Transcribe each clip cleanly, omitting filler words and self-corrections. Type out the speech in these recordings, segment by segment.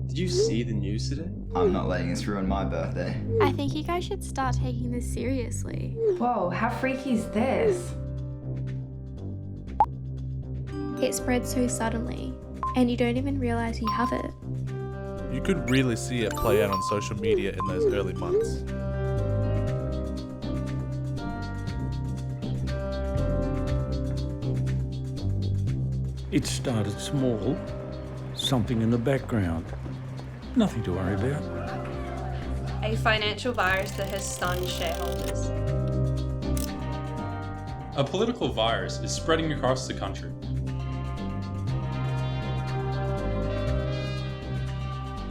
Did you see the news today? I'm not letting this ruin my birthday. I think you guys should start taking this seriously. Whoa, how freaky is this? It spreads so suddenly, and you don't even realize you have it. You could really see it play out on social media in those early months. It started small, something in the background. Nothing to worry about. A financial virus that has stunned shareholders. A political virus is spreading across the country.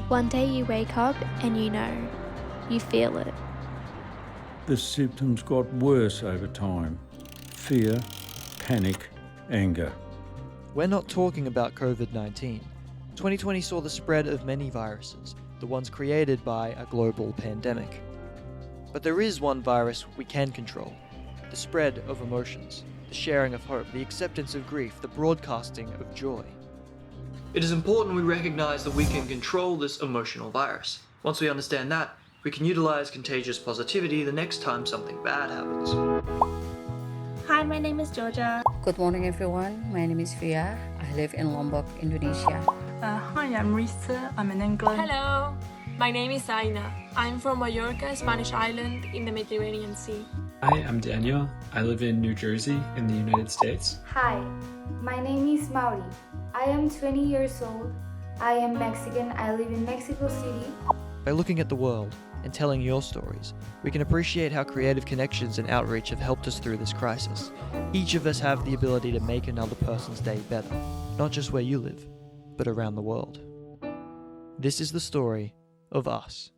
One day you wake up and you feel it. The symptoms got worse over time. Fear, panic, anger. We're not talking about COVID-19. 2020 saw the spread of many viruses, the ones created by a global pandemic. But there is one virus we can control: the spread of emotions, the sharing of hope, the acceptance of grief, the broadcasting of joy. It is important we recognize that we can control this emotional virus. Once we understand that, we can utilize contagious positivity the next time something bad happens. Hi, my name is Georgia. Good morning, everyone. My name is Fia. I live in Lombok, Indonesia. Hi, I'm Risa. I'm in England. Hello, my name is Aina. I'm from Mallorca, Spanish island in the Mediterranean Sea. Hi, I'm Daniel. I live in New Jersey in the United States. Hi, my name is Mauri. I am 20 years old. I am Mexican. I live in Mexico City. By looking at the world and telling your stories, we can appreciate how creative connections and outreach have helped us through this crisis. Each of us have the ability to make another person's day better, not just where you live, but around the world. This is the story of us.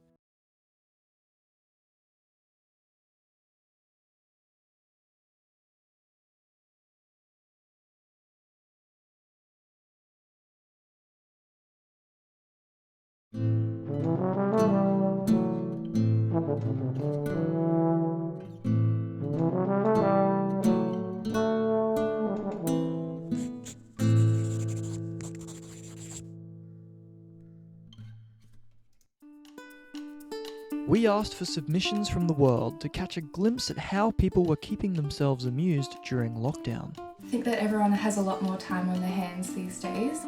We asked for submissions from the world to catch a glimpse at how people were keeping themselves amused during lockdown. I think that everyone has a lot more time on their hands these days.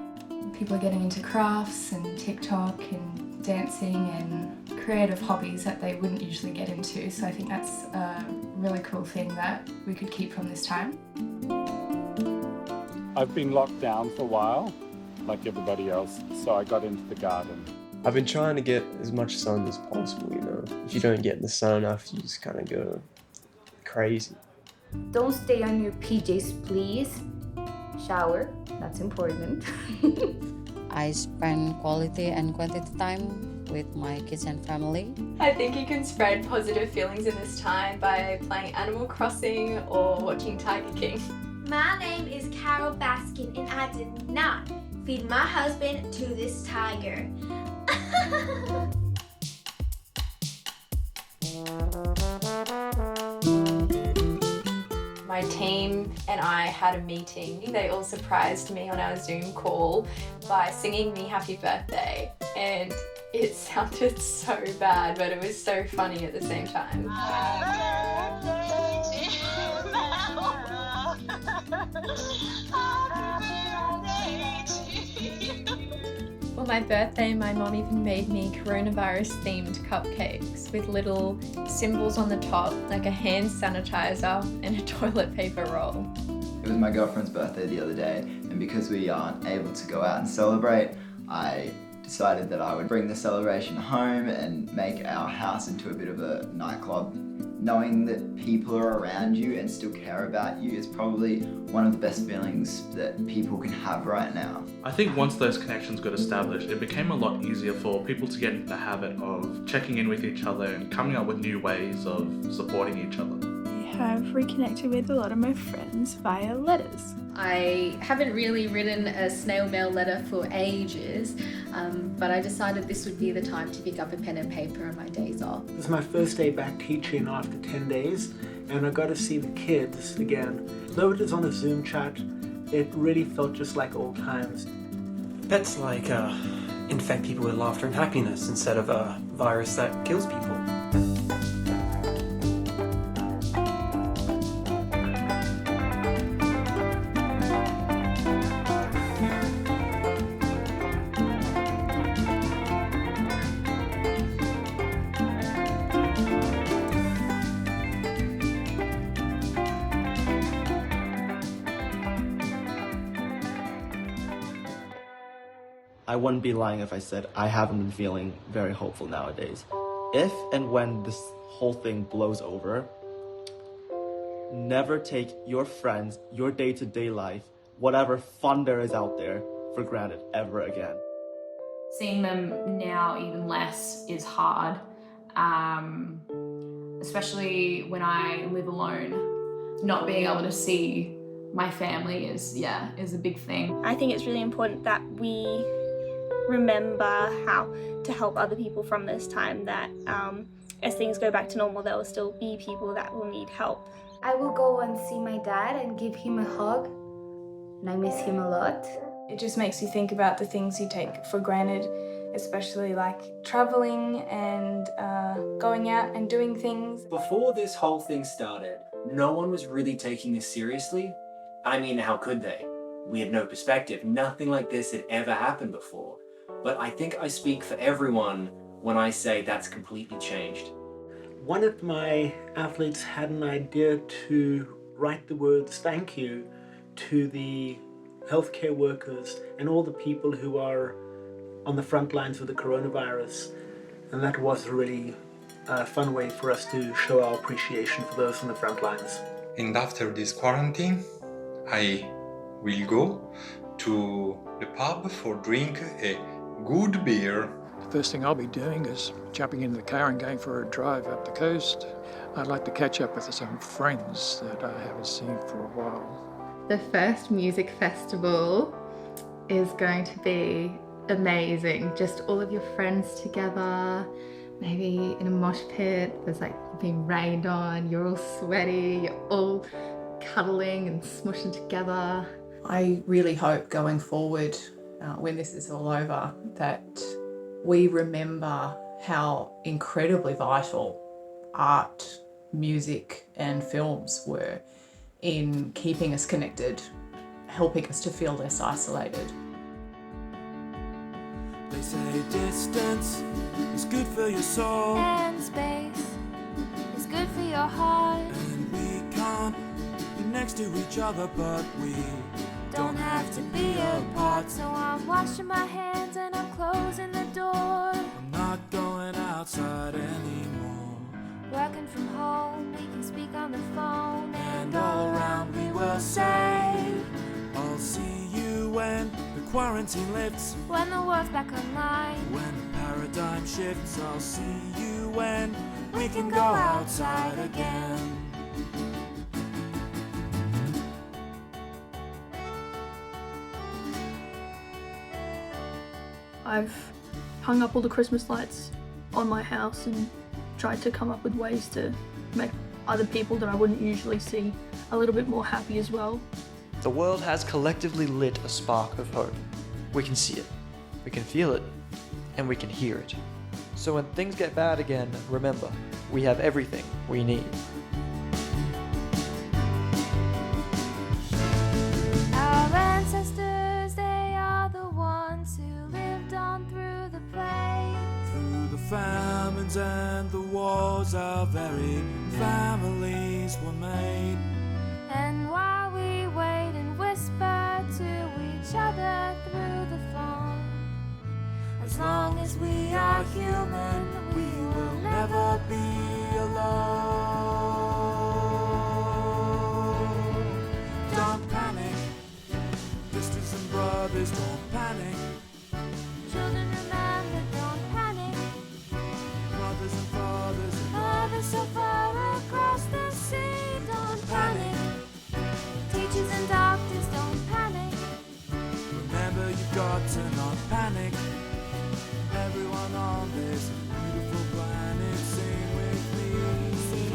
People are getting into crafts and TikTok and dancing and creative hobbies that they wouldn't usually get into. So I think that's a really cool thing that we could keep from this time. I've been locked down for a while, like everybody else, so I got into the garden. I've been trying to get as much sun as possible, you know. If you don't get in the sun enough, you just kind of go crazy. Don't stay on your PJs, please. Shower, that's important. I spend quality and quantity time with my kids and family. I think you can spread positive feelings in this time by playing Animal Crossing or watching Tiger King. My name is Carol Baskin and I did not feed my husband to this tiger. My team and I had a meeting. They all surprised me on our Zoom call by singing me happy birthday, and it sounded so bad, but it was so funny at the same time. For my birthday, my mom even made me coronavirus-themed cupcakes with little symbols on the top, like a hand sanitizer and a toilet paper roll. It was my girlfriend's birthday the other day, and because we aren't able to go out and celebrate, I decided that I would bring the celebration home and make our house into a bit of a nightclub. Knowing that people are around you and still care about you is probably one of the best feelings that people can have right now. I think once those connections got established, it became a lot easier for people to get into the habit of checking in with each other and coming up with new ways of supporting each other. I have reconnected with a lot of my friends via letters. I haven't really written a snail mail letter for ages, but I decided this would be the time to pick up a pen and paper on my days off. This is my first day back teaching after 10 days, and I got to see the kids again. Though it was on a Zoom chat, it really felt just like old times. Pets like infect people with laughter and happiness instead of a virus that kills people. I wouldn't be lying if I said I haven't been feeling very hopeful nowadays. If and when this whole thing blows over, never take your friends, your day-to-day life, whatever fun there is out there, for granted ever again. Seeing them now even less is hard, especially when I live alone. Not being able to see my family is a big thing. I think it's really important that we remember how to help other people from this time, that as things go back to normal, there will still be people that will need help. I will go and see my dad and give him a hug, and I miss him a lot. It just makes you think about the things you take for granted, especially like traveling and going out and doing things. Before this whole thing started, no one was really taking this seriously. I mean, how could they? We had no perspective. Nothing like this had ever happened before. But I think I speak for everyone when I say that's completely changed. One of my athletes had an idea to write the words thank you to the healthcare workers and all the people who are on the front lines with the coronavirus. And that was a really fun way for us to show our appreciation for those on the front lines. And after this quarantine, I will go to the pub for drink a good beer. The first thing I'll be doing is jumping in the car and going for a drive up the coast. I'd like to catch up with some friends that I haven't seen for a while. The first music festival is going to be amazing. Just all of your friends together, maybe in a mosh pit, there's like being rained on, you're all sweaty, you're all cuddling and smushing together. I really hope going forward, when this is all over, that we remember how incredibly vital art, music and films were in keeping us connected, helping us to feel less isolated. They say distance is good for your soul, and space is good for your heart, and we can't be next to each other, but we don't have to be apart. So I'm washing my hands and I'm closing the door. I'm not going outside anymore. Working from home, we can speak on the phone, and all around we will say, I'll see you when the quarantine lifts, when the world's back online, when the paradigm shifts. I'll see you when we can go outside again. I've hung up all the Christmas lights on my house and tried to come up with ways to make other people that I wouldn't usually see a little bit more happy as well. The world has collectively lit a spark of hope. We can see it, we can feel it, and we can hear it. So when things get bad again, remember, we have everything we need. Our ancestors, they are the ones who lived on through the plagues, through the famines and the wars. Our very families were made. And while we wait and whisper to each other through the phone, as long as we are human, we will never be alone. Don't panic, sisters and brothers, don't panic. Children, remember, don't panic. Mothers and fathers and mothers so far across the sea, don't panic. Teachers and doctors, don't panic. Remember, you've got to not panic. Everyone on this beautiful planet, sing with me. Sing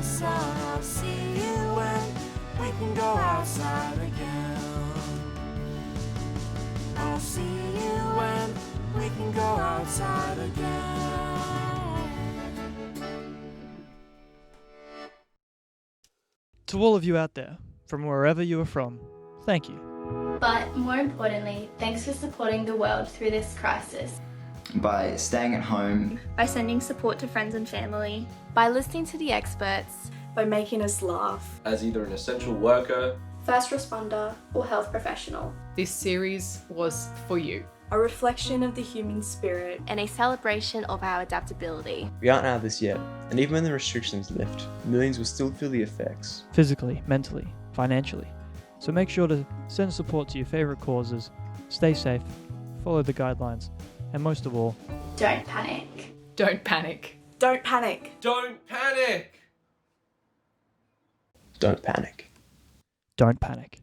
sun. I'll see you when we can go outside again. I'll see you when we can go outside again. To all of you out there, from wherever you are from, thank you. But more importantly, thanks for supporting the world through this crisis. By staying at home, By sending support to friends and family. By listening to the experts. By making us laugh. As either an essential worker, first responder, or health professional. This series was for you. A reflection of the human spirit. And a celebration of our adaptability. We aren't out of this yet, and even when the restrictions lift, millions will still feel the effects. Physically, mentally, financially. So make sure to send support to your favourite causes, stay safe, follow the guidelines, and most of all, don't panic. Don't panic. Don't panic. Don't panic! Don't panic. Don't panic.